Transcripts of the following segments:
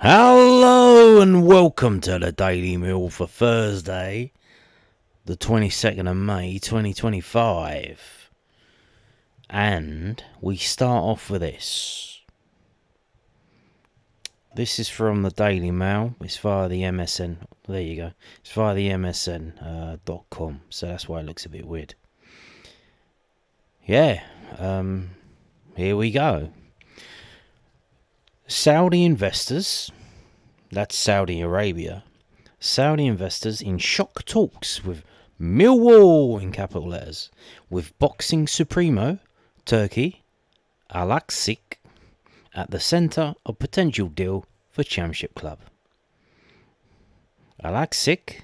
Hello and welcome to the Daily Meal for Thursday, the 22nd of May 2025. And we start off with this. This is from the Daily Mail. It's via the MSN. There you go. It's via the MSN.com. So that's why it looks a bit weird. Yeah. Here we go. Saudi investors. That's Saudi Arabia. Saudi investors in shock talks with Millwall in capital letters, with boxing supremo Turki Alalshikh at the centre of potential deal for Championship club. Alalshikh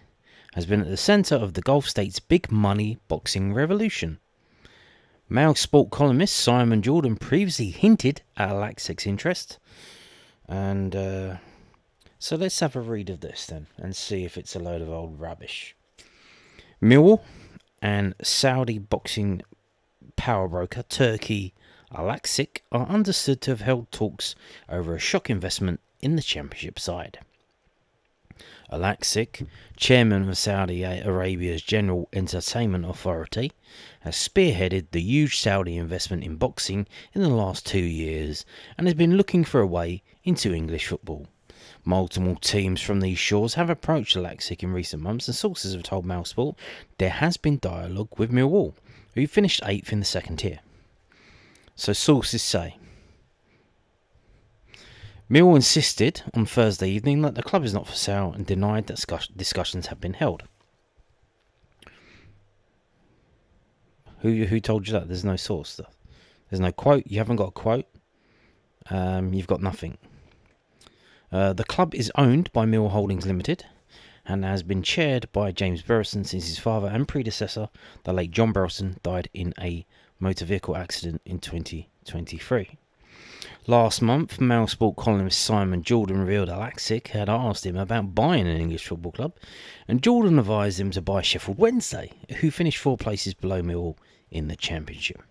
has been at the centre of the Gulf states' big money boxing revolution. Mail Sport columnist Simon Jordan previously hinted at Alalshikh's interest, and so let's have a read of this then and see if it's a load of old rubbish. Millwall and Saudi boxing power broker Turki Alalshikh are understood to have held talks over a shock investment in the Championship side. Alalshikh, chairman of Saudi Arabia's General Entertainment Authority, has spearheaded the huge Saudi investment in boxing in the last 2 years and has been looking for a way into English football. Multiple teams from these shores have approached Alalshikh in recent months, and sources have told Mail Sport there has been dialogue with Millwall, who finished 8th in the second tier. So sources say Millwall insisted on Thursday evening that the club is not for sale and denied that discussions have been held. Who told you that? There's no source. There's no quote. You haven't got a quote. You've got nothing. The club is owned by Millwall Holdings Limited and has been chaired by James Burrison since his father and predecessor, the late John Burrison, died in a motor vehicle accident in 2023. Last month, Mail Sport columnist Simon Jordan revealed Alalshikh had asked him about buying an English football club, and Jordan advised him to buy Sheffield Wednesday, who finished 4 places below Millwall in the Championship.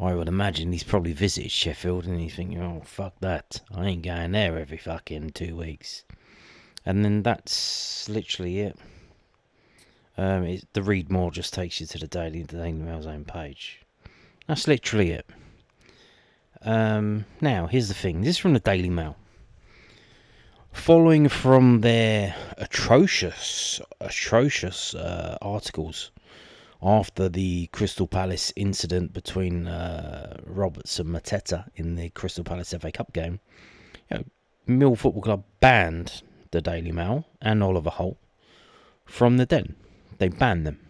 I would imagine he's probably visited Sheffield and he's thinking, oh, fuck that. I ain't going there every fucking 2 weeks. And then that's literally it. The read more just takes you to the Daily Mail's own page. That's literally it. Now, here's the thing. This is from the Daily Mail. Following from their atrocious articles after the Crystal Palace incident between Roberts and Mateta in the Crystal Palace FA Cup game, Millwall Football Club banned the Daily Mail and Oliver Holt from the Den. They banned them.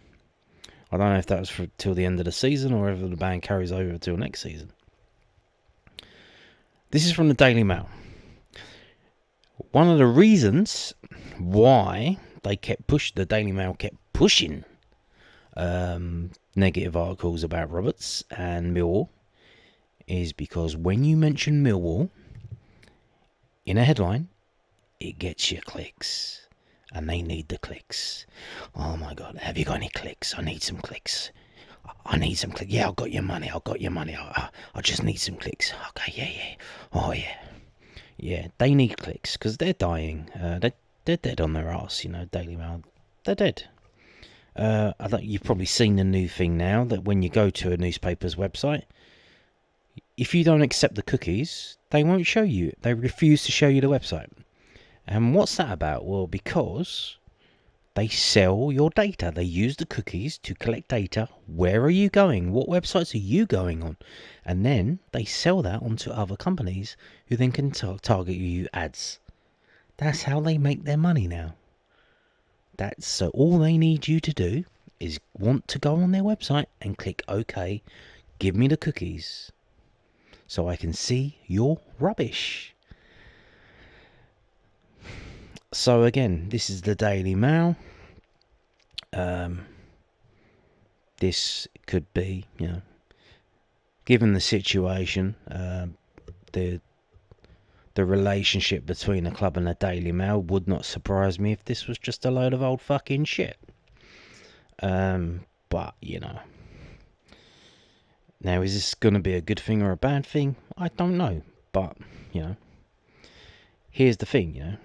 I don't know if that was till the end of the season or whether the ban carries over till next season. This is from the Daily Mail. One of the reasons why the Daily Mail kept pushing negative articles about Roberts and Millwall is because when you mention Millwall in a headline, it gets you clicks, and they need the clicks. Oh my god, have you got any clicks? I need some clicks. Yeah, I've got your money. I just need some clicks. Okay, yeah. Oh yeah, they need clicks because they're dying. They're dead on their arse. Daily Mail, they're dead. You've probably seen the new thing now that when you go to a newspaper's website, if you don't accept the cookies, they won't show you. They refuse to show you the website. And what's that about? Well, because they sell your data. They use the cookies to collect data. Where are you going? What websites are you going on? And then they sell that onto other companies who then can target you ads. That's how they make their money now. So all they need you to do is want to go on their website and click OK, give me the cookies, so I can see your rubbish. So again, this is the Daily Mail. This could be, given the situation, the relationship between a club and the Daily Mail would not surprise me if this was just a load of old fucking shit. But, now is this going to be a good thing or a bad thing? I don't know. But, here's the thing,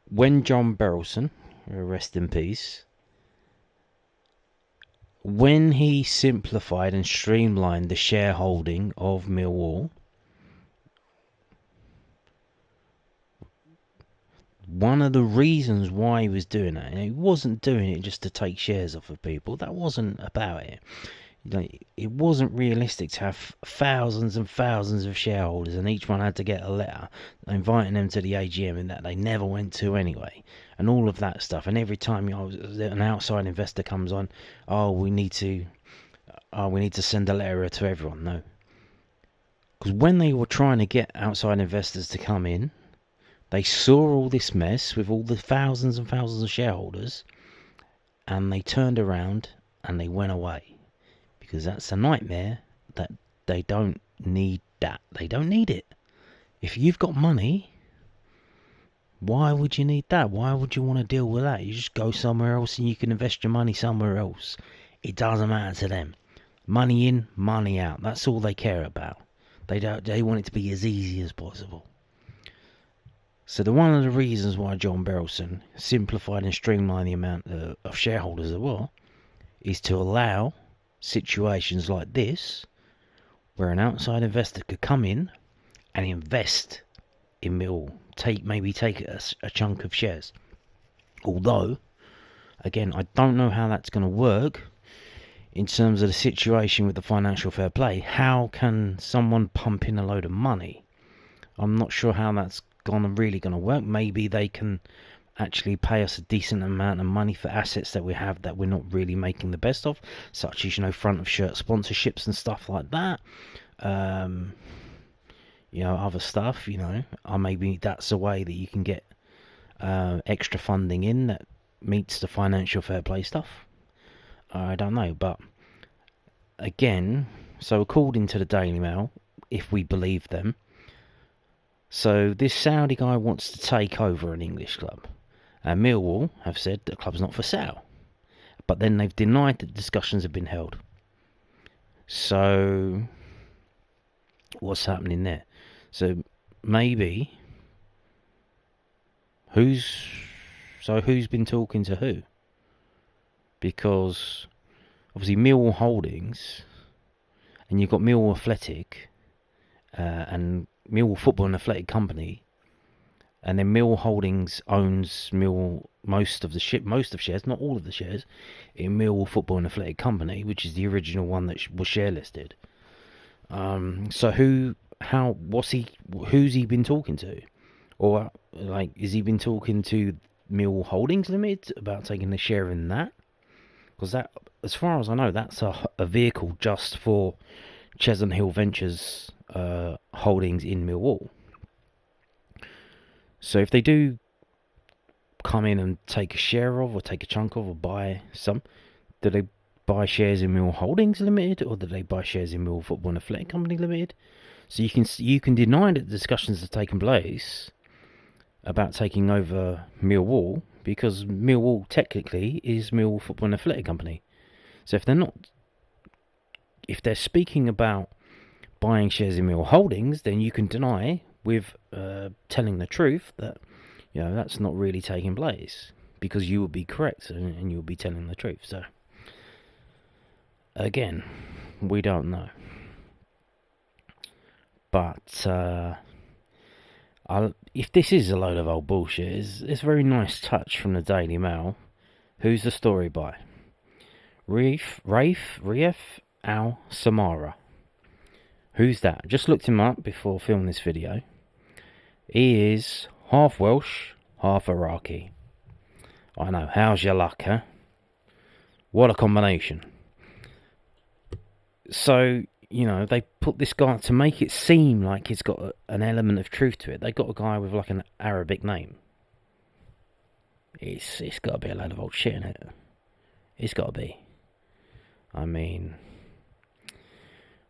when John Berylson, rest in peace, when he simplified and streamlined the shareholding of Millwall, one of the reasons why he was doing that, and he wasn't doing it just to take shares off of people, that wasn't about it. It wasn't realistic to have thousands and thousands of shareholders and each one had to get a letter inviting them to the AGM and that they never went to anyway, and all of that stuff. And every time an outside investor comes on, we need to send a letter to everyone. No, because when they were trying to get outside investors to come in, they saw all this mess with all the thousands and thousands of shareholders, and they turned around and they went away. Because that's a nightmare. That they don't need that. They don't need it. If you've got money, why would you need that? Why would you want to deal with that? You just go somewhere else and you can invest your money somewhere else. It doesn't matter to them. Money in, money out. That's all they care about. They want it to be as easy as possible. So one of the reasons why John Berylson simplified and streamlined the amount of shareholders there were is to allow situations like this where an outside investor could come in and invest in Millwall, maybe take a chunk of shares. Although, again, I don't know how that's going to work in terms of the situation with the financial fair play. How can someone pump in a load of money? I'm not sure how that's really going to work. Maybe they can actually pay us a decent amount of money for assets that we have that we're not really making the best of, such as front of shirt sponsorships and stuff like that. Other stuff. Maybe that's a way that you can get extra funding in that meets the financial fair play stuff. I don't know, but again, so according to the Daily Mail, if we believe them, so this Saudi guy wants to take over an English club. And Millwall have said the club's not for sale. But then they've denied that discussions have been held. So, what's happening there? So, maybe, who's been talking to who? Because, obviously, Millwall Holdings, and you've got Millwall Athletic, and Millwall Football and Athletic Company, and then Millwall Holdings owns most of shares, not all of the shares, in Millwall Football and Athletic Company, which is the original one that was share listed. So who's he been talking to? Or is he been talking to Millwall Holdings Limited about taking a share in that? Because that, as far as I know, that's a vehicle just for Cheshunt Hill Ventures holdings in Millwall. So if they do come in and take a share of, or take a chunk of, or buy some, do they buy shares in Millwall Holdings Limited, or do they buy shares in Millwall Football and Athletic Company Limited? So you can deny that discussions have taken place about taking over Millwall, because Millwall technically is Millwall Football and Athletic Company. So if they're speaking about buying shares in Millwall Holdings, then you can deny with telling the truth that that's not really taking place, because you will be correct and you'll be telling the truth. So again, we don't know, but if this is a load of old bullshit, it's a very nice touch from the Daily Mail. Who's the story by? Raif Al Samara. Who's that? Just looked him up before filming this video. He is half Welsh, half Iraqi. I know, how's your luck, huh? What a combination. So, they put this guy to make it seem like it's got an element of truth to it. They got a guy with like an Arabic name. It's got to be a load of old shit in it. It's got to be. I mean,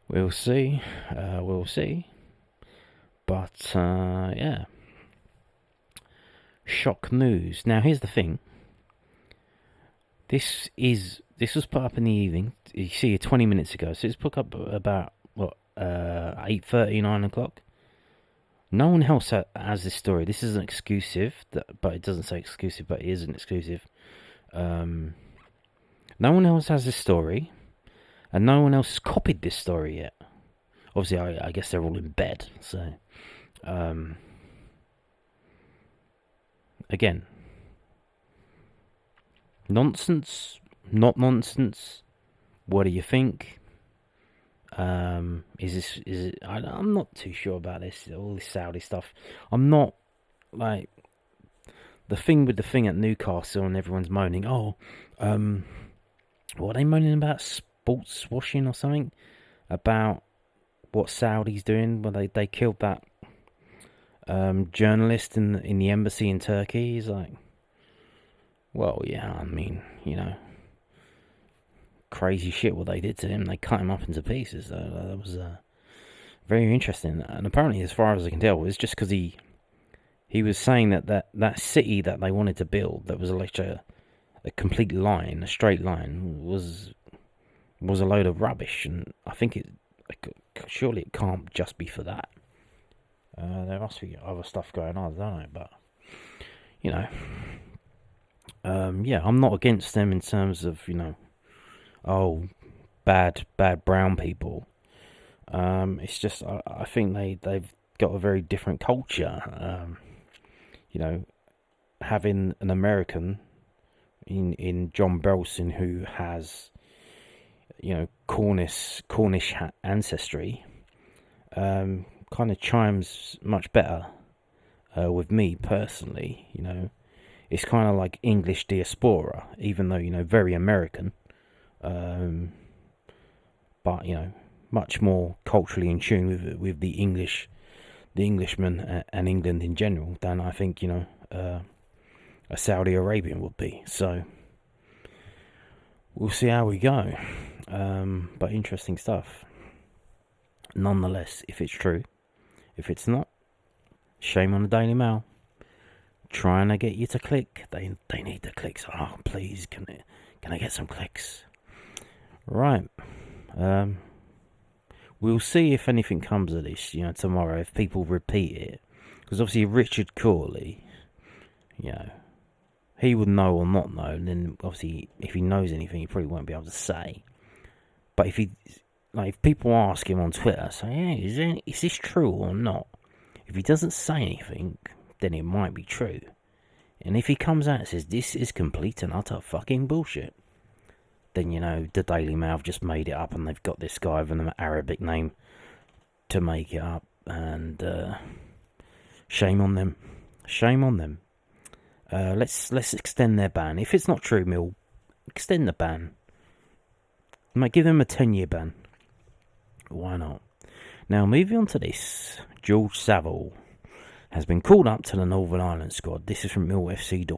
we'll see. But, yeah. Shock news. Now, here's the thing. This was put up in the evening. You see it 20 minutes ago. So it's put up about, 8:30, 9 o'clock. No one else has this story. This isn't exclusive, but it doesn't say exclusive, but it is an exclusive. No one else has this story, and no one else has copied this story yet. Obviously, I guess they're all in bed, so... Again, nonsense, not nonsense. What do you think? I'm not too sure about this. All this Saudi stuff. I'm not like the thing with the thing at Newcastle and everyone's moaning. Oh, what are they moaning about? Sports washing or something? About what Saudi's doing when they killed that journalist in the embassy in Turkey. He's like, well, yeah, I mean, crazy shit what they did to him. They cut him up into pieces. That was very interesting. And apparently, as far as I can tell, it's just because he was saying that city that they wanted to build, that was like a complete line, a straight line, was a load of rubbish. And I think surely it can't just be for that. There must be other stuff going on, don't know, but yeah, I'm not against them in terms of bad brown people. It's just I think they've got a very different culture. Having an American in John Belson who has Cornish ancestry. Kind of chimes much better with me personally. It's kind of like English diaspora, even though very American, but much more culturally in tune with the Englishman and England in general than I think a Saudi Arabian would be. So we'll see how we go. But interesting stuff. Nonetheless, if it's true. If it's not, shame on the Daily Mail. Trying to get you to click. They need the clicks. Oh, please, can I get some clicks? Right. We'll see if anything comes of this, tomorrow, if people repeat it. Because obviously Richard Corley, he would know or not know. And then obviously if he knows anything, he probably won't be able to say. But if people ask him on Twitter, say, hey, is this true or not? If he doesn't say anything, then it might be true. And if he comes out and says, this is complete and utter fucking bullshit, then, the Daily Mail have just made it up and they've got this guy with an Arabic name to make it up. And shame on them. Shame on them. Let's extend their ban. If it's not true, Mill, extend the ban. Might give them a 10-year ban. Why not? Now, moving on to this. George Saville has been called up to the Northern Ireland squad. This is from millfc.co.uk.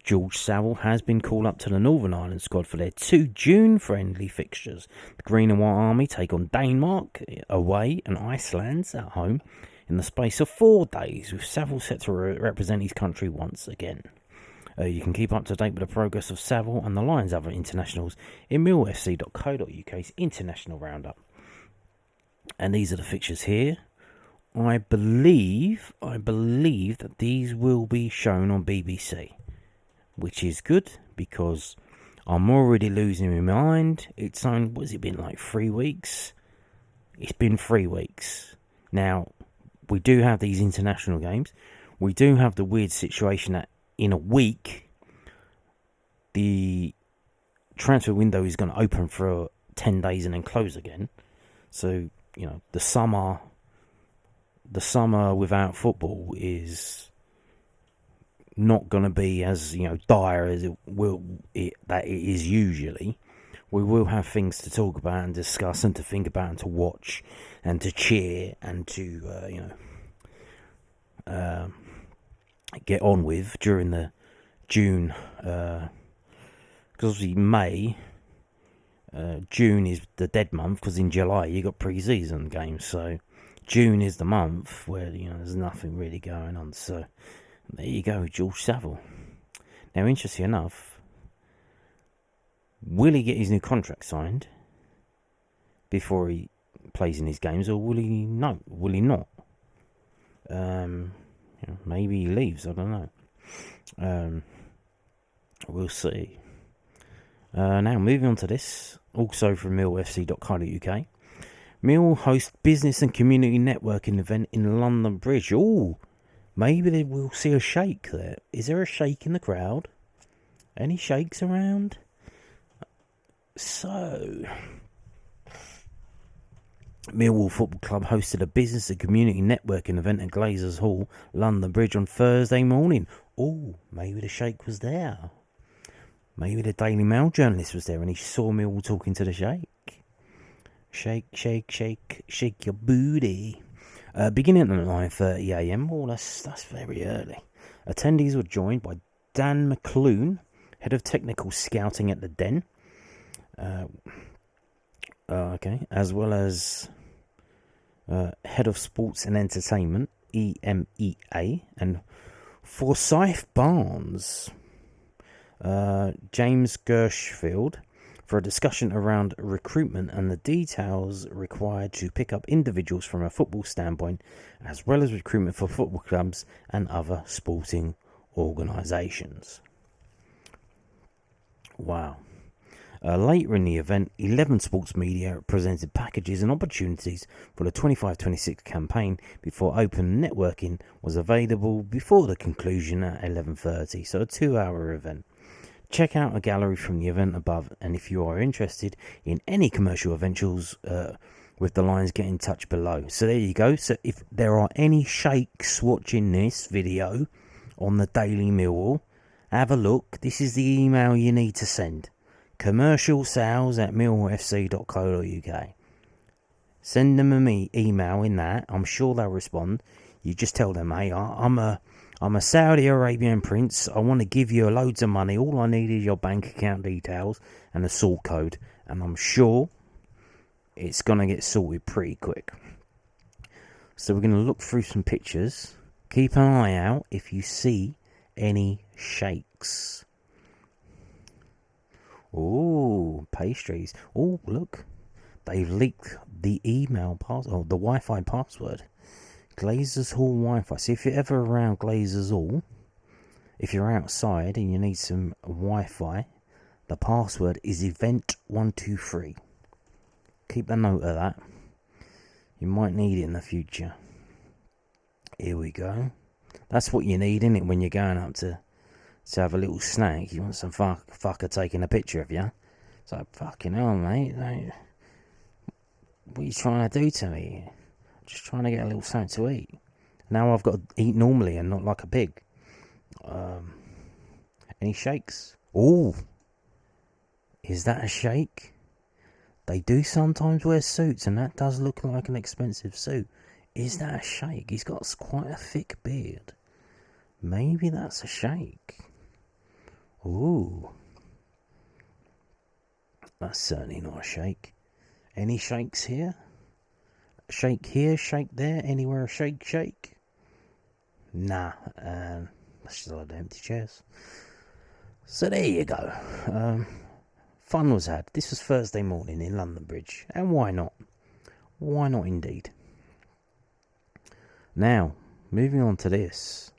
George Saville has been called up to the Northern Ireland squad for their 2 June friendly fixtures. The Green and White Army take on Denmark away and Iceland at home in the space of 4 days, with Saville set to represent his country once again. You can keep up to date with the progress of Saville and the Lions' other internationals in millfc.co.uk's international roundup. And these are the fixtures here. I believe that these will be shown on BBC, which is good because I'm already losing my mind. It's only, what's it been, like 3 weeks? It's been 3 weeks. Now, we do have these international games. We do have the weird situation that in a week, the transfer window is going to open for 10 days and then close again. So, the summer without football is not going to be as, dire as it is usually. We will have things to talk about and discuss and to think about and to watch and to cheer and to, get on with during the June, because obviously June is the dead month, because in July you got pre-season games, so June is the month where there's nothing really going on. So there you go, George Saville. Now, interesting enough, will he get his new contract signed? before he plays in his games, or will he? No, will he not? Maybe he leaves. I don't know. We'll see. Now moving on to this, also from millfc.co.uk. Mill hosts business and community networking event in London Bridge. Oh, maybe we'll see a Sheikh there. Is there a Sheikh in the crowd? Any Sheikhs around? So, Millwall Football Club hosted a business and community networking event at Glazers Hall, London Bridge on Thursday morning. Oh, maybe the Sheikh was there. Maybe the Daily Mail journalist was there and he saw Millwall talking to the Sheikh. Shake, shake, shake, shake your booty. Beginning at 9:30am. Oh, that's very early. Attendees were joined by Dan McClune, head of technical scouting at the Den. As well as head of sports and entertainment, EMEA, and Forsyth Barnes, James Gershfield, for a discussion around recruitment and the details required to pick up individuals from a football standpoint, as well as recruitment for football clubs and other sporting organisations. Wow. Later in the event, 11 sports media presented packages and opportunities for the 25-26 campaign before open networking was available before the conclusion at 11:30, so a 2-hour event. Check out a gallery from the event above, and if you are interested in any commercial ventures with the lines, get in touch below. So there you go. So if there are any sheikhs watching this video on the Daily Millwall, have a look. This is the email you need to send. commercialsales@millwallfc.co.uk. Send them an email in that. I'm sure they'll respond. You just tell them, hey, I'm a Saudi Arabian prince. I want to give you loads of money. All I need is your bank account details and a sort code. And I'm sure it's going to get sorted pretty quick. So we're going to look through some pictures. Keep an eye out if you see any sheikhs. Oh, pastries. Oh, look. They've leaked the email password, the Wi-Fi password. Glazers Hall Wi-Fi. So if you're ever around Glazers Hall, if you're outside and you need some Wi-Fi, the password is event123. Keep a note of that. You might need it in the future. Here we go. That's what you need, innit, when you're going up to have a little snack. You want some fucker taking a picture of you. It's like, fucking hell, mate. Like, what are you trying to do to me? Just trying to get a little something to eat. Now I've got to eat normally and not like a pig. Any sheikhs? Oh, is that a sheikh? They do sometimes wear suits, and that does look like an expensive suit. Is that a sheikh? He's got quite a thick beard. Maybe that's a sheikh. Ooh, that's certainly not a sheikh. Any sheikhs here? Sheikh here, sheikh there, anywhere a sheikh? Nah, that's just a lot of empty chairs. So there you go. Fun was had. This was Thursday morning in London Bridge, and why not? Why not indeed? Now, moving on to this.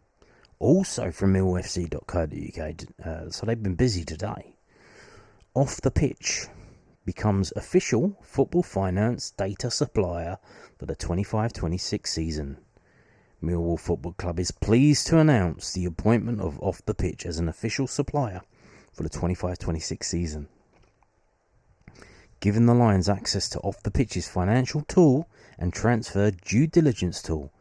Also from millfc.co.uk, so they've been busy today. Off the Pitch becomes official football finance data supplier for the 25-26 season. Millwall Football Club is pleased to announce the appointment of Off the Pitch as an official supplier for the 25-26 season. Giving the Lions access to Off the Pitch's financial tool and transfer due diligence tool,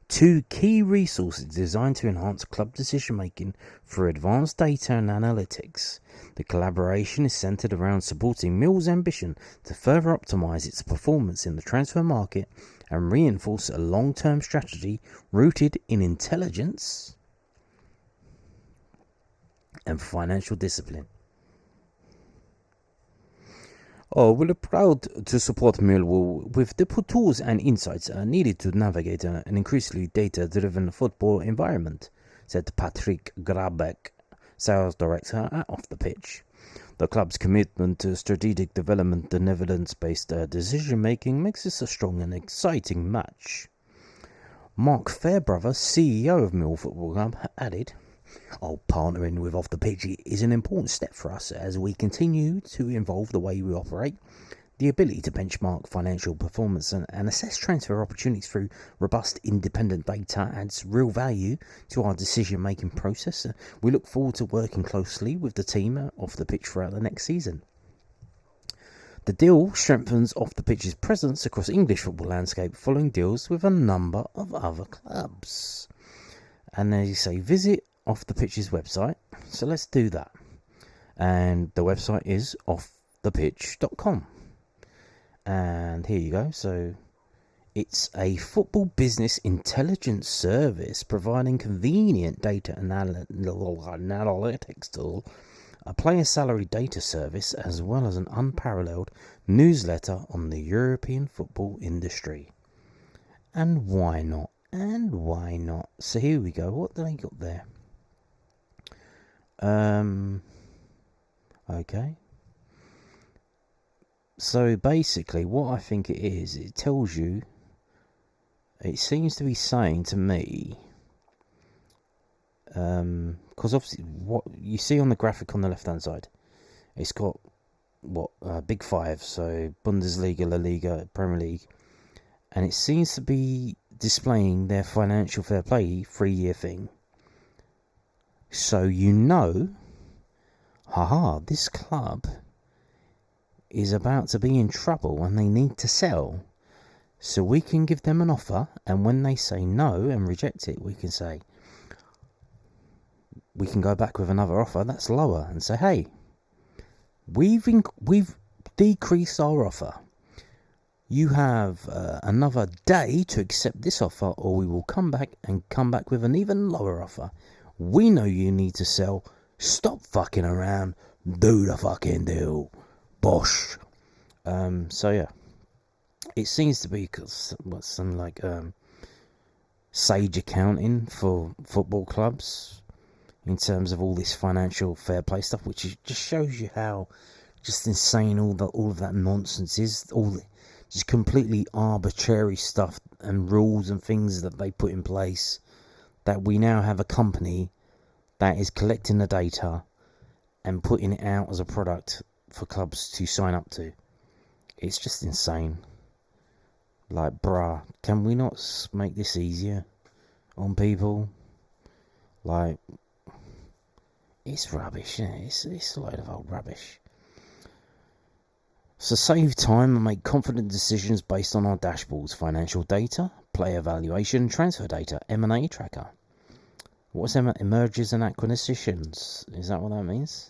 two key resources designed to enhance club decision making through advanced data and analytics. The collaboration is centered around supporting Mill's ambition to further optimize its performance in the transfer market and reinforce a long-term strategy rooted in intelligence and financial discipline. We're proud to support Millwall with the tools and insights needed to navigate an increasingly data-driven football environment, said Patrick Grabeck, sales director at Off the Pitch. The club's commitment to strategic development and evidence-based decision-making makes this a strong and exciting match. Mark Fairbrother, CEO of Millwall Football Club, added, partnering with Off the Pitch is an important step for us as we continue to evolve the way we operate. The ability to benchmark financial performance and assess transfer opportunities through robust independent data adds real value to our decision-making process. We look forward to working closely with the team off the pitch throughout the next season. The deal strengthens Off the Pitch's presence across English football landscape following deals with a number of other clubs. And as you say, visit Off the Pitch's website. So let's do that. And the website is offthepitch.com. And here you go. So it's a football business intelligence service providing convenient data analytics tool, a player salary data service, as well as an unparalleled newsletter on the European football industry. And why not? So here we go. What do they got there? Okay. So basically what I think it is, it tells you, it seems to be saying to me, because obviously what you see on the graphic on the left hand side, it's got big five, so Bundesliga, La Liga, Premier League, and it seems to be displaying their financial fair play 3-year thing. So this club is about to be in trouble and they need to sell. So we can give them an offer, and when they say no and reject it, we can go back with another offer that's lower and say, hey, we've decreased our offer. You have another day to accept this offer, or we will come back with an even lower offer. We know you need to sell. Stop fucking around. Do the fucking deal. Bosh. So yeah, it seems to be some sage accounting for football clubs in terms of all this financial fair play stuff, which just shows you how just insane all of that nonsense is. All the just completely arbitrary stuff and rules and things that they put in place, that we now have a company that is collecting the data and putting it out as a product for clubs to sign up to. It's just insane. Like, bruh, can we not make this easier on people? Like, it's rubbish, isn't it? It's a load of old rubbish. So save time and make confident decisions based on our dashboards, financial data, player evaluation, transfer data, M&A tracker. What's mergers and acquisitions? Is that what that means?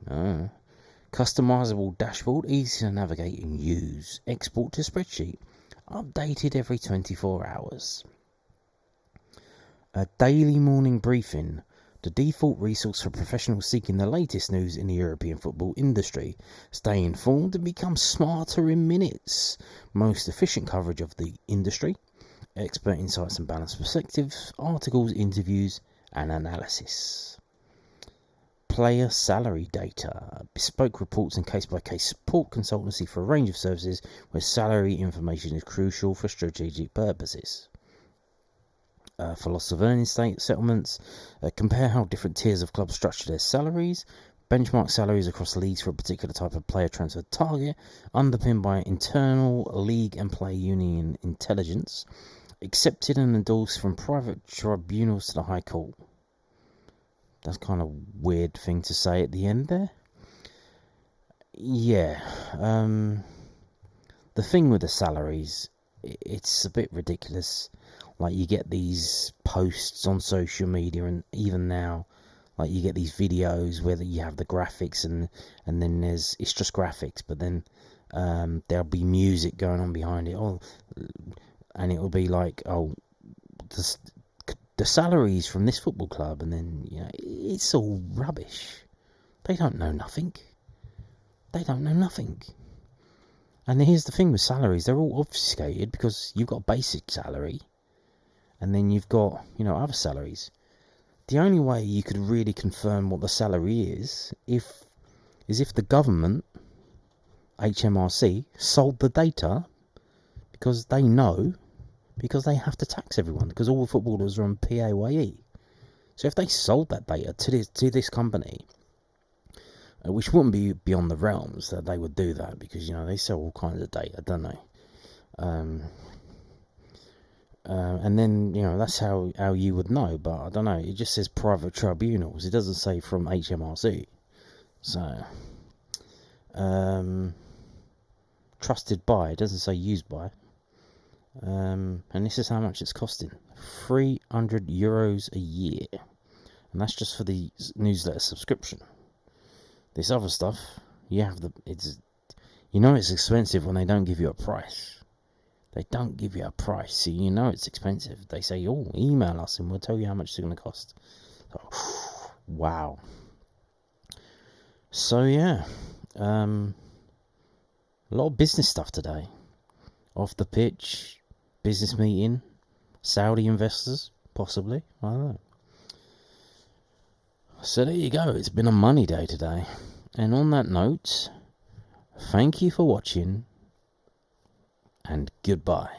No. Customizable dashboard, easy to navigate and use. Export to spreadsheet. Updated every 24 hours. A daily morning briefing. The default resource for professionals seeking the latest news in the European football industry. Stay informed and become smarter in minutes. Most efficient coverage of the industry. Expert insights and balanced perspectives. Articles, interviews and analysis. Player salary data, bespoke reports and case-by-case support consultancy for a range of services where salary information is crucial for strategic purposes. For loss of earning settlements, compare how different tiers of clubs structure their salaries, benchmark salaries across leagues for a particular type of player transfer target, underpinned by internal league and player union intelligence, accepted and endorsed from private tribunals to the High Court. That's kind of weird thing to say at the end there. Yeah. The thing with the salaries, it's a bit ridiculous. Like, you get these posts on social media, and even now, like, you get these videos where you have the graphics and then it's just graphics, but then there'll be music going on behind it. And it'll be like, the salaries from this football club, and then, it's all rubbish. They don't know nothing. And here's the thing with salaries, they're all obfuscated because you've got a basic salary and then you've got, other salaries. The only way you could really confirm what the salary is if is if the government, HMRC, sold the data because they know, because they have to tax everyone, because all the footballers are on PAYE. So if they sold that data to this company, which wouldn't be beyond the realms that they would do that, because, you know, they sell all kinds of data, don't they? And then, you know, that's how you would know. But I don't know, it just says private tribunals. It doesn't say from HMRC. So, trusted by, it doesn't say used by. And this is how much it's costing. €300 a year. And that's just for the newsletter subscription. This other stuff, it's expensive when they don't give you a price. They don't give you a price, so you know it's expensive. They say, oh, email us and we'll tell you how much it's going to cost. So, wow. So, yeah. A lot of business stuff today. Off the pitch, business meeting, Saudi investors, possibly. I don't know. So there you go. It's been a money day today. And on that note, thank you for watching. And goodbye.